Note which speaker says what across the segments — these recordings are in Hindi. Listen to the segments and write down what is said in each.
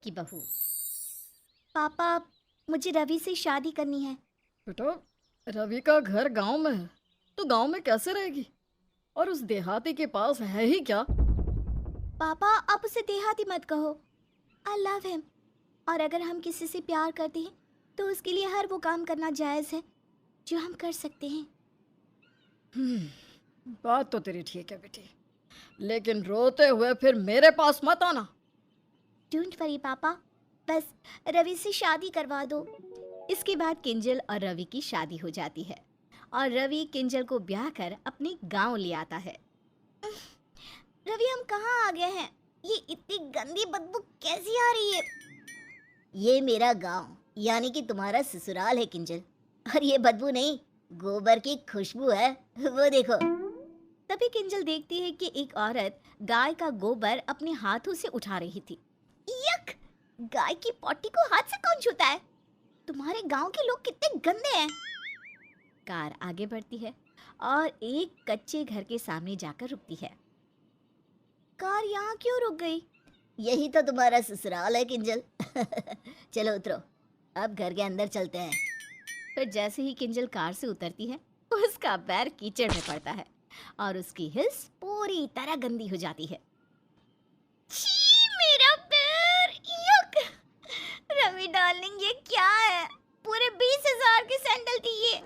Speaker 1: की बहू। पापा, मुझे रवि से शादी करनी है।
Speaker 2: बेटा, रवि का घर गांव में है तो गांव में कैसे रहेगी? और उस देहाती के पास है ही क्या?
Speaker 1: पापा, आप उसे देहाती मत कहो। I love him. और अगर हम किसी से प्यार करते हैं तो उसके लिए हर वो काम करना जायज़ है जो हम कर सकते हैं।
Speaker 2: बात तो तेरी ठीक है बेटी, लेकिन रोते हुए फिर मेरे पास मत आना।
Speaker 1: डोंट वरी पापा, बस रवि से शादी करवा दो। इसके बाद किंजल और रवि की शादी हो जाती है और रवि किंजल को ब्याह कर अपने गांव ले आता है। रवि, हम कहाँ आ गए हैं? ये इतनी गंदी बदबू कैसी आ रही है? ये मेरा गांव यानी कि तुम्हारा ससुराल है किंजल। और ये बदबू नहीं, गोबर की खुशबू है। वो देखो। तभी किंजल देखती है कि एक औरत गाय का गोबर अपने हाथों से उठा रही थी। यक! गाय की पॉटी को हाथ से कौन छूता है? तुम्हारे गांव के लोग कितने गंदे हैं। कार आगे बढ़ती है और एक कच्चे घर के सामने जाकर रुकती है। कार यहाँ क्यों रुक गई? यही तो तुम्हारा ससुराल है किंजल। चलो उतरो, अब घर के अंदर चलते हैं। फिर जैसे ही किंजल कार से उतरती है, उसका पैर कीचड़ में पड़ता है और उसकी हिल्स पूरी तरह गंदी हो जाती है। छी, मेरा पैर! यक! रवि डार्लिंग, ये क्या है? पूरे 20,000 के सैंडल थी ये।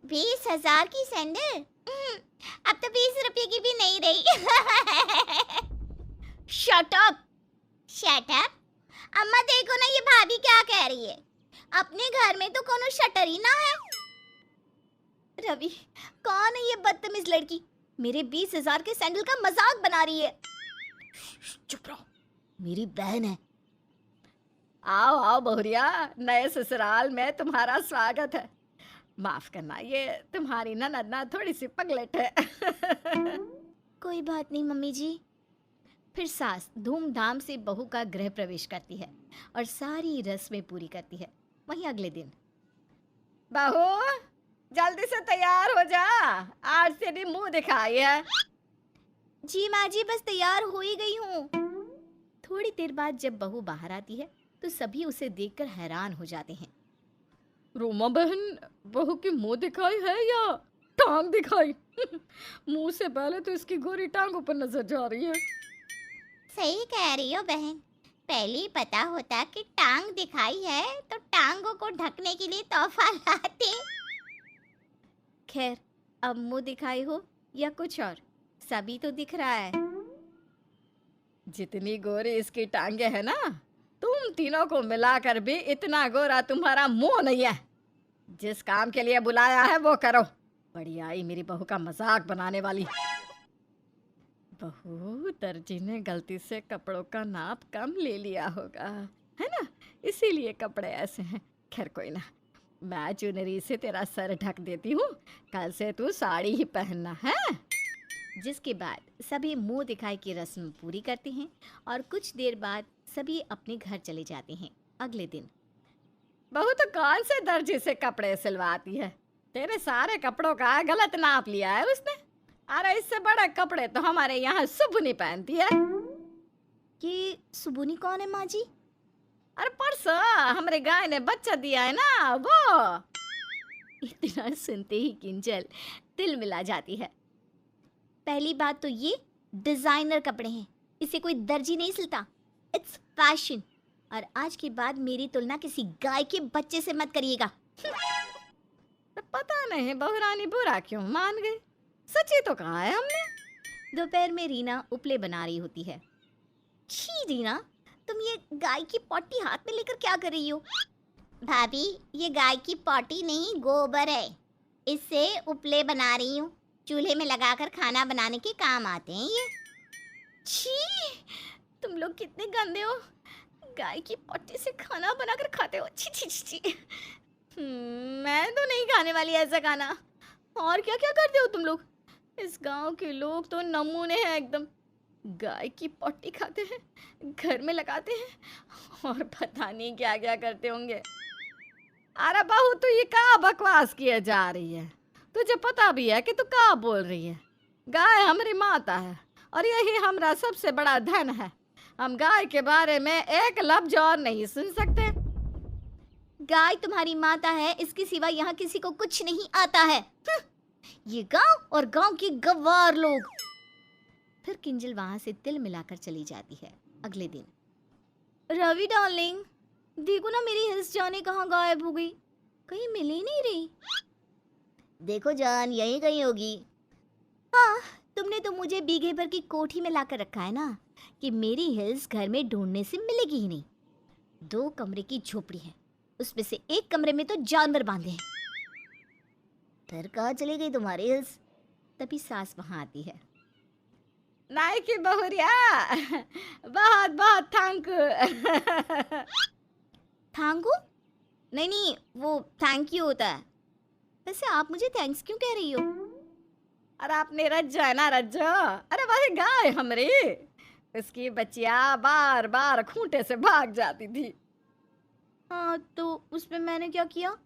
Speaker 1: 20,000 की सैंडल? अब तो 20 रुपए की भी नहीं रही। Shut up! Shut up? अम्मा देखो ना, ये भाभी क्या कह रही है। अपने घर में तो कोनो शटर ही ना है। रवि, कौन है ये बदतमीज लड़की? मेरे 20,000 के सैंडल का मजाक बना रही है। चुप रहो, मेरी बहन है।
Speaker 2: आओ आओ बहुरिया, नए ससुराल में तुम्हारा स्वागत है। माफ करना, ये तुम्हारी ननद ना थोड़ी सी पगलेट है।
Speaker 1: कोई बात नहीं मम्मी जी। फिर सास धूमधाम से बहू का गृह प्रवेश करती है और सारी रस्में पूरी करती है। वहीं अगले दिन,
Speaker 2: बहू, जल्दी से तैयार हो जा, आज तेरी मुंह दिखाई है।
Speaker 1: जी माँ जी, बस तैयार हो ही गई हूँ। थोड़ी देर बाद जब बहू बाहर आती है तो सभी उसे देखकर हैरान हो जाते हैं।
Speaker 2: रोमा बहन, बहू की मुंह दिखाई है या टांग दिखाई? मुंह से पहले तो इसकी गोरी टांगों पर नजर जा रही है।
Speaker 1: सही कह रही हो बहन। पहले ही पता होता कि टांग दिखाई है तो टांगों को ढकने के लिए तोहफा लाते। खैर, अब मुंह दिखाई हो या कुछ और, सभी तो दिख रहा है।
Speaker 2: जितनी गोरी इसकी टांगे है ना, तुम तीनों को मिलाकर भी इतना गोरा तुम्हारा मुंह नहीं है। जिस काम के लिए बुलाया है वो करो। बड़ी आई मेरी बहू का मजाक बनाने वाली। बहू, दर्जी ने गलती से कपड़ों का नाप कम ले लिया होगा, है ना? इसीलिए कपड़े ऐसे हैं। खैर कोई ना, मैं चुनरी से तेरा सर ढक देती हूँ। कल से तू साड़ी ही पहनना है।
Speaker 1: जिसके बाद सभी मुंह दिखाई की रस्म पूरी करते हैं और कुछ देर बाद सभी अपने घर चले जाते हैं। अगले दिन,
Speaker 2: बहू तो कौन से दर्जी से कपड़े सिलवाती है? तेरे सारे कपड़ों का गलत नाप लिया है उसने। अरे इससे बड़े कपड़े तो हमारे यहाँ सुबुनी पहनती है।
Speaker 1: ये सुबुनी कौन है माँ जी?
Speaker 2: अरे परसों हमारे गाय ने बच्चा दिया है ना, वो।
Speaker 1: इतना सुनते ही किंजल दिल मिला जाती है। पहली बात तो ये डिजाइनर कपड़े हैं, इसे कोई दर्जी नहीं सिलता। It's fashion. और आज के बाद मेरी तुलना किसी गाय के बच्चे से मत करिएगा।
Speaker 2: तो पता नहीं बहुरानी बुरा क्यों मान गई। सच्ची तो कहा है हमने।
Speaker 1: दोपहर में रीना उपले बना रही होती है। छी रीना, तुम ये गाय की पॉटी हाथ में लेकर क्या कर रही हो? भाभी, ये गाय की पॉटी नहीं, गोबर है। इससे उपले बना रही हूँ। चूल्हे में लगाकर खाना बनाने के काम आते हैं ये। छी, तुम लोग कितने गंदे हो। गाय की पॉटी से खाना बनाकर खाते हो? छी छी छी छी। मैं तो नहीं खाने वाली ऐसा खाना। और क्या क्या करते हो तुम लोग? इस गांव के लोग तो नमूने हैं एकदम। गाय की पॉटी खाते हैं, घर में लगाते हैं और पता नहीं क्या क्या करते होंगे। अरे बहू, तू ये क्या बकवास किए जा रही है? तुझे पता भी है कि तू क्या बोल रही है? गाय हमारी माता है और यही हमारा सबसे बड़ा धन है।
Speaker 2: हम गाय के बारे में एक लफ्ज और नहीं सुन सकते।
Speaker 1: गाय तुम्हारी माता है, इसके सिवा यहाँ किसी को कुछ नहीं आता है। ये गांव और गांव के गवार लोग। फिर किंजल वहां से तिल मिलाकर चली जाती है। अगले दिन, रवि डार्लिंग, देखो ना मेरी हिल्स जाने कहाँ गायब हो गई, कहीं मिल ही नहीं रही। देखो जान, यहीं कहीं होगी। हाँ, तुमने तो मुझे बीघे भर की कोठी में लाकर रखा है ना, कि मेरी हिल्स घर में ढूंढने से मिलेगी ही नहीं। 2 कमरे की झोपड़ी है, उसमें से एक कमरे में तो जानवर बांधे हैं। फिर कहाँ चली गई तुम्हारी हिल्स? तभी सास वहां आती है।
Speaker 2: नाई की बहुरिया, बहुत बहुत थैंक
Speaker 1: थैंक यू? नहीं नहीं, वो थैंक यू होता है। वैसे आप मुझे थैंक्स क्यों कह रही हो?
Speaker 2: अरे आपने रज्जो है ना, रज्जो। अरे वही गाय हमरी, उसकी बच्चिया बार बार खूंटे से भाग जाती थी।
Speaker 1: हाँ, तो उसमें मैंने क्या किया?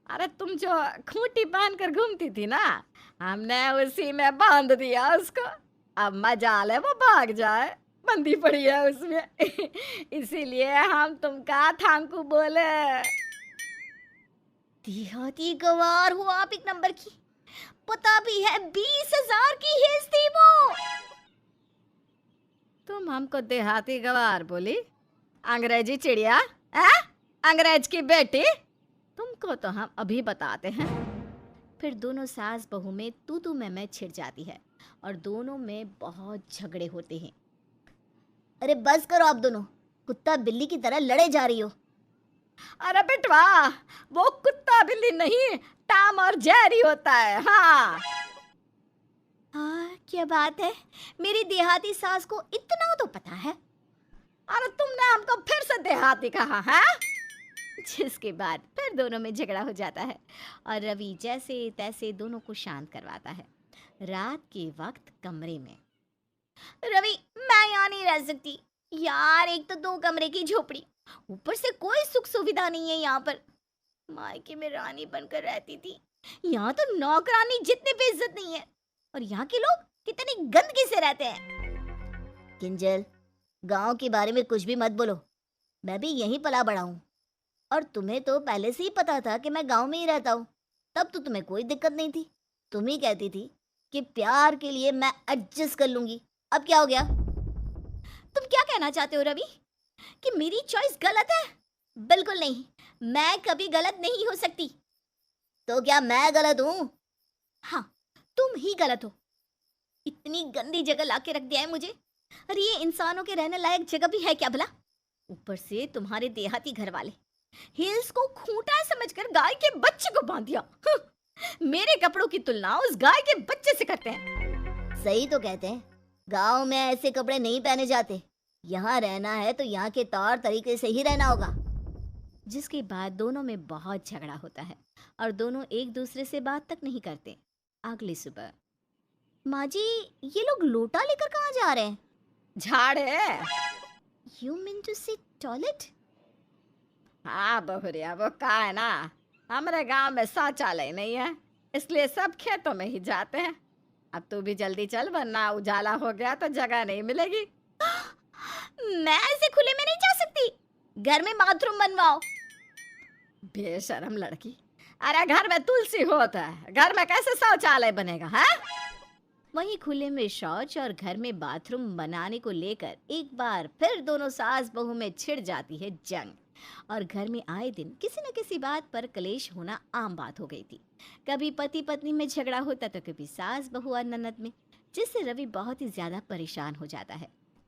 Speaker 2: अरे तुम जो खूंटी बांध कर घूमती थी ना, हमने उसी में बांध दिया उसको। अब मजाल है वो भाग जाए, बंदी पड़ी है उसमें। इसीलिए हम तुमका थांकू बोले।
Speaker 1: देहाती गवार हो आप एक नंबर की। पता भी है 20,000 की हिल्स थी वो।
Speaker 2: तुम हमको देहाती गवार बोली? अंग्रेजी चिड़िया है, अंग्रेज की बेटी। तुमको तो हम अभी बताते हैं।
Speaker 1: फिर दोनों सास बहू में तू मैं छिड़ जाती है और दोनों में बहुत झगड़े होते हैं। अरे बस करो आप दोनों, कुत्ता बिल्ली की तरह लड़े जा रही हो।
Speaker 2: अरे बेटवा, वो कुत्ता बिल्ली नहीं, टॉम और जेरी होता है। हाँ
Speaker 1: हाँ, क्या बात है, मेरी देहाती सास को इतना तो पता है।
Speaker 2: अरे तुमने हमको फिर से देहाती कहा है।
Speaker 1: जिसके बाद फिर दोनों में झगड़ा हो जाता है और रवि जैसे तैसे दोनों को शांत करवाता है। रात के वक्त कमरे में, रवि मैं यहाँ नहीं रह सकती यार, एक तो 2 कमरे की झोपड़ी, ऊपर से कोई सुख सुविधा नहीं है यहाँ पर। मायके में रानी बनकर रहती थी, यहाँ तो नौकरानी जितने पे इज्जत नहीं है, और यहाँ के लोग कितनी गंदगी से रहते हैं। किंजल, गांव के बारे में कुछ भी मत बोलो, मैं भी यहीं पला बड़ा हूँ, और तुम्हें तो पहले से ही पता था कि मैं गांव में ही रहता हूँ, तब तो तुम्हें कोई दिक्कत नहीं थी। तुम ही कहती थी कि प्यार के लिए मैं एडजस्ट कर लूंगी, अब क्या हो गया? तुम क्या कहना चाहते हो रवि, कि मेरी चॉइस गलत है? बिल्कुल नहीं, मैं कभी गलत नहीं हो सकती। तो क्या मैं गलत हूँ? हाँ, तुम ही गलत हो। इतनी गंदी जगह लाके रख दिया है मुझे। अरे ये इंसानों के रहने लायक जगह भी है क्या भला? ऊपर से तुम्हारे देहाती घर वाले हिल्स को खूंटा समझकर गाय के बच्चे को बांध दिया। मेरे कपड़ों की तुलना उस गाय के बच्चे से करते हैं। सही तो कहते हैं, गांव में ऐसे कपड़े नहीं पहने जाते, यहाँ रहना है तो यहाँ के तौर तरीके से ही रहना होगा। जिसके बाद दोनों में बहुत झगड़ा होता है और दोनों एक दूसरे से बात तक नहीं करते। अगली सुबह, माँ जी, ये लोग लोटा लेकर कहाँ जा रहे हैं?
Speaker 2: झाड़े।
Speaker 1: यू मीन टू से टॉयलेट?
Speaker 2: हाँ बहुरिया, वो का है ना, हमारे गांव में शौचालय नहीं है, इसलिए सब खेतों में ही जाते हैं। अब तू भी जल्दी चल, वरना उजाला हो गया तो जगह नहीं मिलेगी।
Speaker 1: मैं ऐसे खुले में नहीं जा सकती, घर में बाथरूम बनवाओ।
Speaker 2: बेशरम लड़की, अरे घर में तुलसी होता है, घर में कैसे शौचालय बनेगा? है
Speaker 1: वहीं खुले में शौच और घर में बाथरूम बनाने को लेकर एक बार फिर दोनों सास बहू में छिड़ जाती है जंग, और घर में आए दिन किसी न किसी बात पर कलेश होना आम बात हो गई थी। कभी पति पत्नी में झगड़ा होता तो कभी सास बहू और ननद में, जिससे रवि बहुत ही ज्यादा परेशान हो जाता है।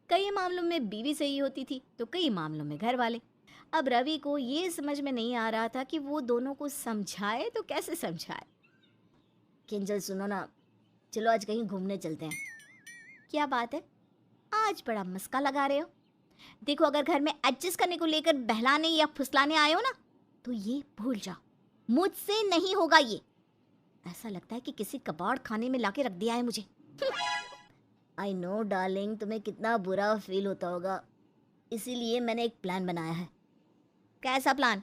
Speaker 1: कई मामलों में बीवी सही होती थी तो कई मामलों में घर वाले। अब रवि को ये समझ में नहीं आ रहा था कि वो दोनों को समझाए तो कैसे समझाए। किंजल सुनो ना, चलो आज कहीं घूमने चलते हैं। क्या बात है, आज बड़ा मस्का लगा रहे हो? देखो, अगर घर में एडजस्ट करने को लेकर बहलाने या फुसलाने आए हो ना, तो ये भूल जाओ, मुझसे नहीं होगा ये। ऐसा लगता है कि किसी कबाड़ खाने में लाके रख दिया है मुझे। आई नो डार्लिंग, तुम्हें कितना बुरा फील होता होगा, इसीलिए मैंने एक प्लान बनाया है। कैसा प्लान?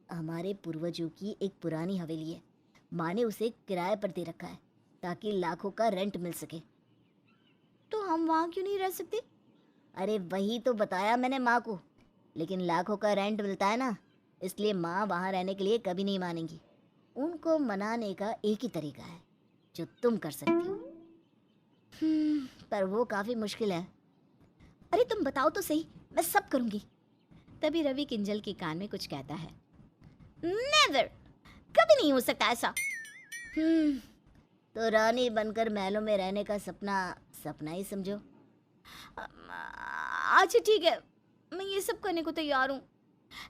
Speaker 1: हमारे पूर्वजों की एक पुरानी हवेली है, माँ ने उसे किराए पर दे रखा है ताकि लाखों का रेंट मिल सके। तो हम वहाँ क्यों नहीं रह सकते? अरे वही तो बताया मैंने माँ को, लेकिन लाखों का रेंट मिलता है ना, इसलिए माँ वहाँ रहने के लिए कभी नहीं मानेंगी। उनको मनाने का एक ही तरीका है, जो तुम कर सकती हो। पर वो काफ़ी मुश्किल है। अरे तुम बताओ तो सही, मैं सब करूँगी। तभी रवि किंजल के कान में कुछ कहता है। नेवर, कभी नहीं हो सकता ऐसा। तो रानी बनकर महलों में रहने का सपना सपना ही समझो। अच्छा ठीक है, मैं ये सब करने को तैयार हूँ,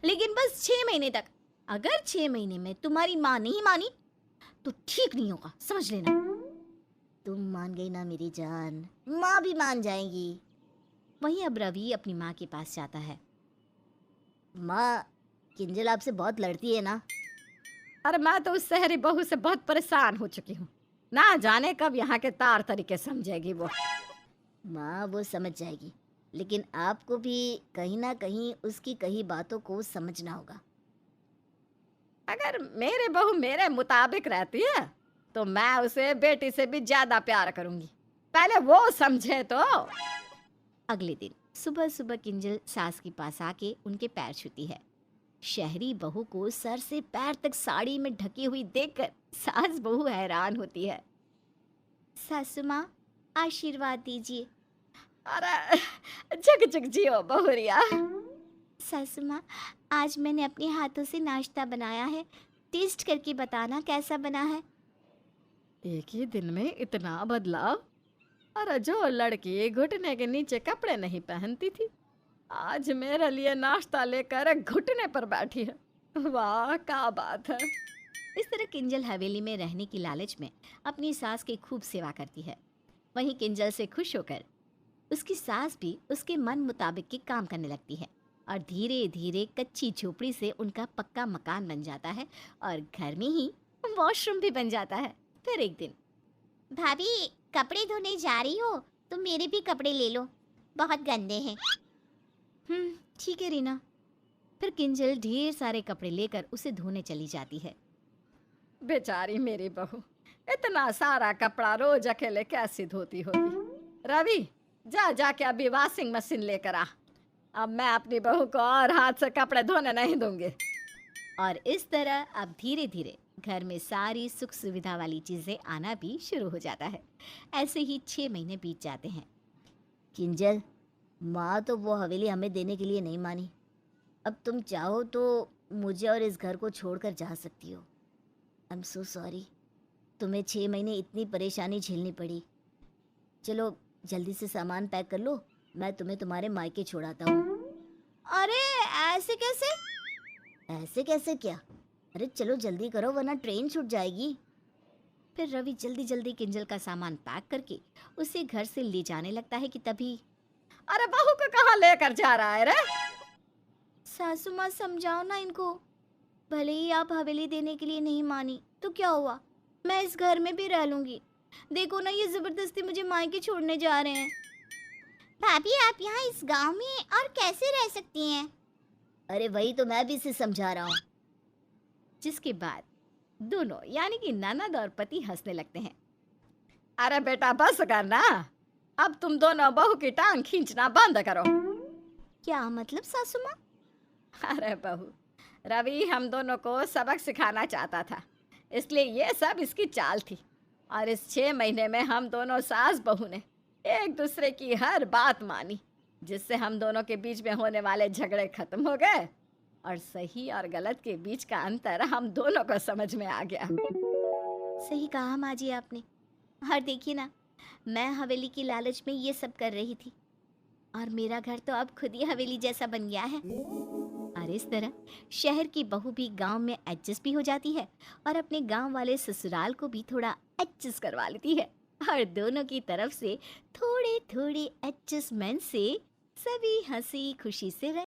Speaker 1: लेकिन बस 6 महीने तक। अगर 6 महीने में तुम्हारी माँ नहीं मानी तो ठीक नहीं होगा, समझ लेना। तुम मान गई ना मेरी जान, माँ भी मान जाएंगी। वहीं अब रवि अपनी माँ के पास जाता है। माँ, किंजल आपसे बहुत लड़ती है ना?
Speaker 2: अरे मैं तो उस शहरी बहू से बहुत परेशान हो चुकी हूँ। ना जाने कब यहाँ के तार तरीके समझेगी वो।
Speaker 1: माँ वो समझ जाएगी, लेकिन आपको भी कहीं ना कहीं उसकी कही बातों को समझना होगा।
Speaker 2: अगर मेरे बहू मेरे मुताबिक रहती है तो मैं उसे बेटी से भी ज्यादा प्यार करूंगी। पहले वो समझे तो।
Speaker 1: अगले दिन सुबह सुबह किंजल सास के पास आके उनके पैर छूती है। शहरी बहू को सर से पैर तक साड़ी में ढकी हुई देखकर सास बहू हैरान होती है। सासू माँ, आशीर्वाद दीजिए।
Speaker 2: अरे जग जग जियो बहुरिया।
Speaker 1: सासू माँ, आज मैंने अपने हाथों से नाश्ता बनाया है, टेस्ट करके बताना कैसा बना है।
Speaker 2: एक ही दिन में इतना बदलाव। अरे जो लड़की घुटने के नीचे कपड़े नहीं पहनती थी, आज मेरे लिए नाश्ता लेकर घुटने पर बैठी है। वाह क्या बात है।
Speaker 1: इस तरह किंजल हवेली में रहने की लालच में अपनी सास की खूब सेवा करती है। वहीं किंजल से खुश होकर उसकी सास भी उसके मन मुताबिक के काम करने लगती है और धीरे धीरे कच्ची झोपड़ी से उनका पक्का मकान बन जाता है और घर में ही वॉशरूम भी बन जाता है। फिर एक दिन, भाभी कपड़े धोने जा रही हो तो मेरे भी कपड़े ले लो, बहुत गंदे हैं। ठीक है रीना। फिर किंजल ढेर सारे कपड़े लेकर उसे धोने चली जाती है।
Speaker 2: बेचारी मेरी बहू, इतना सारा कपड़ा रोज अकेले कैसे धोती होगी। रवि जा जाके अभी वॉशिंग मशीन लेकर आ। अब मैं अपनी बहू को और हाथ से कपड़े धोने नहीं दूंगी।
Speaker 1: और इस तरह अब धीरे धीरे घर में सारी सुख सुविधा वाली चीजें आना भी शुरू हो जाता है। ऐसे ही 6 महीने बीत जाते हैं। किंजल, माँ तो वो हवेली हमें देने के लिए नहीं मानी। अब तुम चाहो तो मुझे और इस घर को छोड़कर जा सकती हो। आई एम सो सॉरी, तुम्हें 6 महीने इतनी परेशानी झेलनी पड़ी। चलो जल्दी से सामान पैक कर लो, मैं तुम्हें तुम्हारे मायके छोड़ाता हूँ। अरे ऐसे कैसे? ऐसे कैसे क्या? अरे चलो जल्दी करो वरना ट्रेन छूट जाएगी। फिर रवि जल्दी जल्दी किंजल का सामान पैक करके उसे घर से ले जाने लगता है कि तभी,
Speaker 2: अरे बहू को कहाँ लेकर जा रहा है रे?
Speaker 1: सासू माँ समझाओ ना इनको। भले ही आप हवेली देने के लिए नहीं मानी तो क्या हुआ, मैं इस घर में भी रह लूंगी। देखो ना ये जबरदस्ती मुझे मायके छोड़ने जा रहे हैं। भाभी आप यहाँ इस गांव में और कैसे रह सकती हैं? अरे वही तो मैं भी इसे समझा रहा हूँ। जिसके बाद दोनों यानी कि ननद और पति हंसने लगते हैं।
Speaker 2: अरे बेटा बस कर ना, अब तुम दोनों बहू की टांग खींचना बंद करो।
Speaker 1: क्या मतलब सासू माँ?
Speaker 2: अरे बहू, रवि हम दोनों को सबक सिखाना चाहता था, इसलिए ये सब इसकी चाल थी। और इस 6 महीने में हम दोनों सास बहू ने एक दूसरे की हर बात मानी, जिससे हम दोनों के बीच में होने वाले झगड़े खत्म हो गए और सही और गलत के बीच का अंतर हम दोनों को समझ में आ गया।
Speaker 1: सही कहा माँ जी आपने। और देखिए ना, मैं हवेली की लालच में ये सब कर रही थी और मेरा घर तो अब खुद ही हवेली जैसा बन गया है। और इस तरह शहर की बहू भी गांव में एडजस्ट भी हो जाती है और अपने गांव वाले ससुराल को भी थोड़ा एडजस्ट करवा लेती है। और दोनों की तरफ से थोड़े थोड़े एडजस्टमेंट से सभी हंसी खुशी से रह